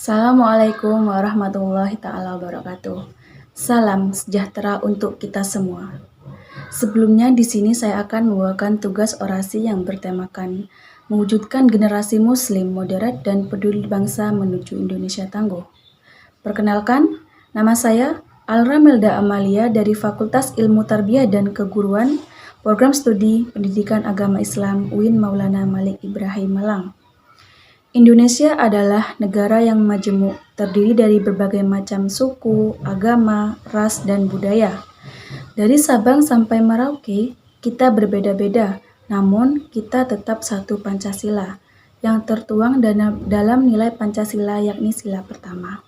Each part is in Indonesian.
Assalamualaikum warahmatullahi ta'ala wabarakatuh. Salam sejahtera untuk kita semua. Sebelumnya di sini saya akan membawakan tugas orasi yang bertemakan mewujudkan generasi muslim moderat dan peduli bangsa menuju Indonesia tangguh. Perkenalkan, nama saya Alra Melda Amalia dari Fakultas Ilmu Tarbiyah dan Keguruan, Program Studi Pendidikan Agama Islam UIN Maulana Malik Ibrahim Malang. Indonesia adalah negara yang majemuk, terdiri dari berbagai macam suku, agama, ras, dan budaya. Dari Sabang sampai Merauke, kita berbeda-beda, namun kita tetap satu Pancasila, yang tertuang dalam nilai Pancasila yakni sila pertama.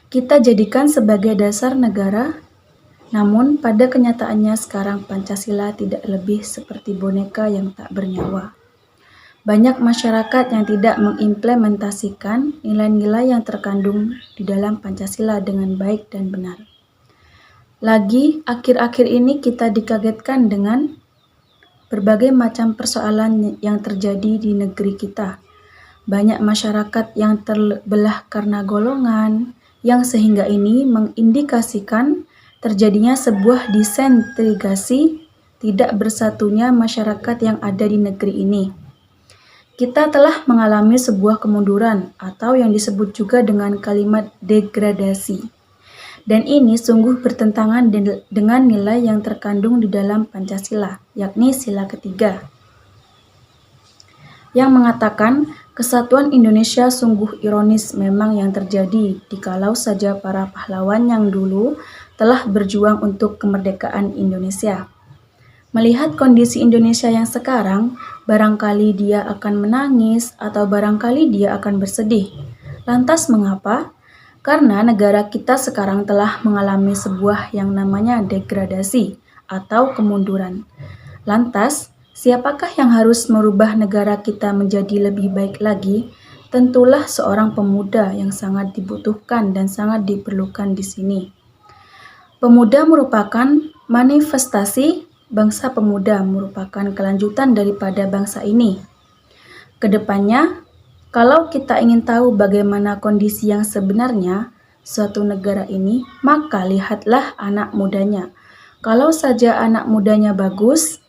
Kita jadikan sebagai dasar negara, namun pada kenyataannya sekarang Pancasila tidak lebih seperti boneka yang tak bernyawa. Banyak masyarakat yang tidak mengimplementasikan nilai-nilai yang terkandung di dalam Pancasila dengan baik dan benar. Lagi, akhir-akhir ini kita dikagetkan dengan berbagai macam persoalan yang terjadi di negeri kita. Banyak masyarakat yang terbelah karena golongan, yang sehingga ini mengindikasikan terjadinya sebuah disintegrasi tidak bersatunya masyarakat yang ada di negeri ini. Kita telah mengalami sebuah kemunduran atau yang disebut juga dengan kalimat degradasi. Dan ini sungguh bertentangan dengan nilai yang terkandung di dalam Pancasila, yakni sila ketiga, yang mengatakan kesatuan Indonesia sungguh ironis memang yang terjadi dikalau saja para pahlawan yang dulu telah berjuang untuk kemerdekaan Indonesia. Melihat kondisi Indonesia yang sekarang, barangkali dia akan menangis atau barangkali dia akan bersedih. Lantas mengapa? Karena negara kita sekarang telah mengalami sebuah yang namanya degradasi atau kemunduran. Lantas, siapakah yang harus merubah negara kita menjadi lebih baik lagi? Tentulah seorang pemuda yang sangat dibutuhkan dan sangat diperlukan di sini. Pemuda merupakan manifestasi bangsa pemuda, merupakan kelanjutan daripada bangsa ini. Kedepannya, kalau kita ingin tahu bagaimana kondisi yang sebenarnya suatu negara ini, maka lihatlah anak mudanya. Kalau saja anak mudanya bagus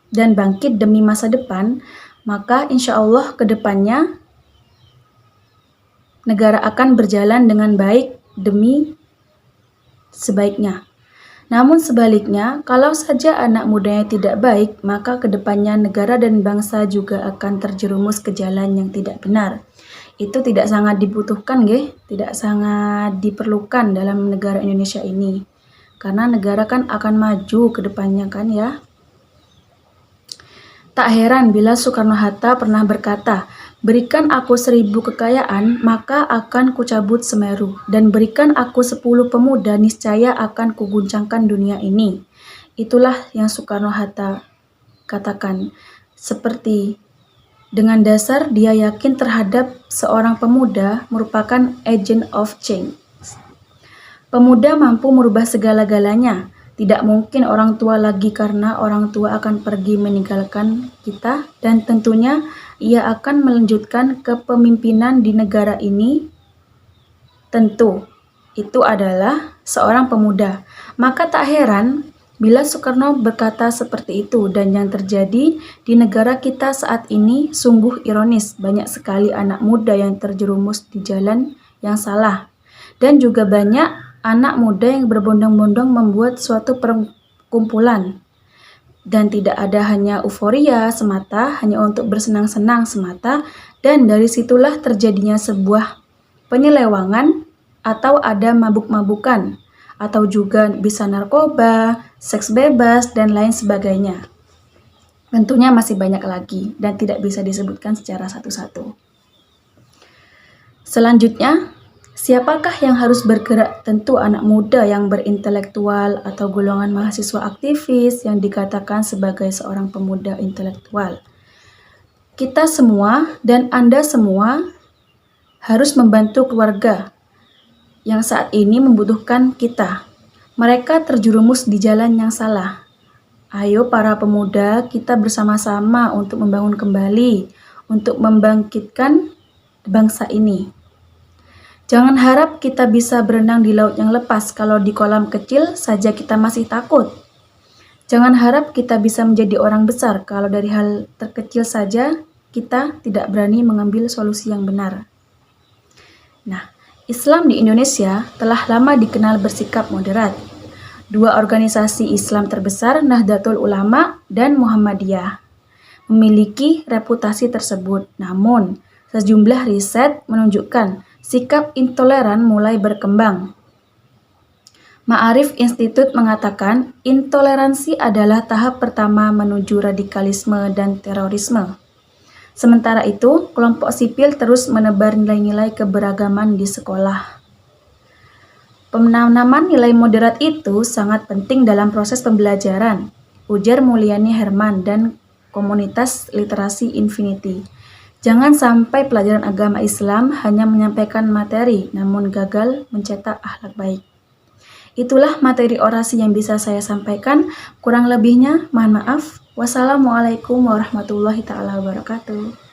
dan bangkit demi masa depan, maka insya Allah kedepannya negara akan berjalan dengan baik demi sebaiknya. Namun sebaliknya, kalau saja anak mudanya tidak baik, maka kedepannya negara dan bangsa juga akan terjerumus ke jalan yang tidak benar. Itu tidak sangat dibutuhkan, tidak sangat diperlukan dalam negara Indonesia ini. Karena negara kan akan maju ke depannya kan ya. Tak heran bila Soekarno-Hatta pernah berkata, "Berikan aku 1000 kekayaan, maka akan kucabut Semeru, dan berikan aku 10 pemuda, niscaya akan kuguncangkan dunia ini." Itulah yang Soekarno-Hatta katakan. Seperti dengan dasar dia yakin terhadap seorang pemuda merupakan agent of change. Pemuda mampu merubah segala-galanya. Tidak mungkin orang tua lagi karena orang tua akan pergi meninggalkan kita dan tentunya ia akan melanjutkan kepemimpinan di negara ini. Tentu, itu adalah seorang pemuda. Maka tak heran bila Soekarno berkata seperti itu dan yang terjadi di negara kita saat ini sungguh ironis. Banyak sekali anak muda yang terjerumus di jalan yang salah dan juga banyak anak muda yang berbondong-bondong membuat suatu perkumpulan. Dan tidak ada hanya euforia semata, hanya untuk bersenang-senang semata, dan dari situlah terjadinya sebuah penyelewangan atau ada mabuk-mabukan, atau juga bisa narkoba, seks bebas, dan lain sebagainya. Tentunya masih banyak lagi dan tidak bisa disebutkan secara satu-satu. Selanjutnya, siapakah yang harus bergerak? Tentu anak muda yang berintelektual atau golongan mahasiswa aktivis yang dikatakan sebagai seorang pemuda intelektual. Kita semua dan Anda semua harus membantu keluarga yang saat ini membutuhkan kita. Mereka terjerumus di jalan yang salah. Ayo para pemuda, kita bersama-sama untuk membangun kembali, untuk membangkitkan bangsa ini. Jangan harap kita bisa berenang di laut yang lepas kalau di kolam kecil saja kita masih takut. Jangan harap kita bisa menjadi orang besar kalau dari hal terkecil saja kita tidak berani mengambil solusi yang benar. Nah, Islam di Indonesia telah lama dikenal bersikap moderat. Dua organisasi Islam terbesar, Nahdlatul Ulama dan Muhammadiyah, memiliki reputasi tersebut. Namun, sejumlah riset menunjukkan sikap intoleran mulai berkembang. Ma'arif Institute mengatakan intoleransi adalah tahap pertama menuju radikalisme dan terorisme. Sementara itu, kelompok sipil terus menebar nilai-nilai keberagaman di sekolah. Penanaman nilai moderat itu sangat penting dalam proses pembelajaran, ujar Mulyani Herman dan komunitas literasi Infinity. Jangan sampai pelajaran agama Islam hanya menyampaikan materi, namun gagal mencetak akhlak baik. Itulah materi orasi yang bisa saya sampaikan. Kurang lebihnya, mohon maaf. Wassalamualaikum warahmatullahi wabarakatuh.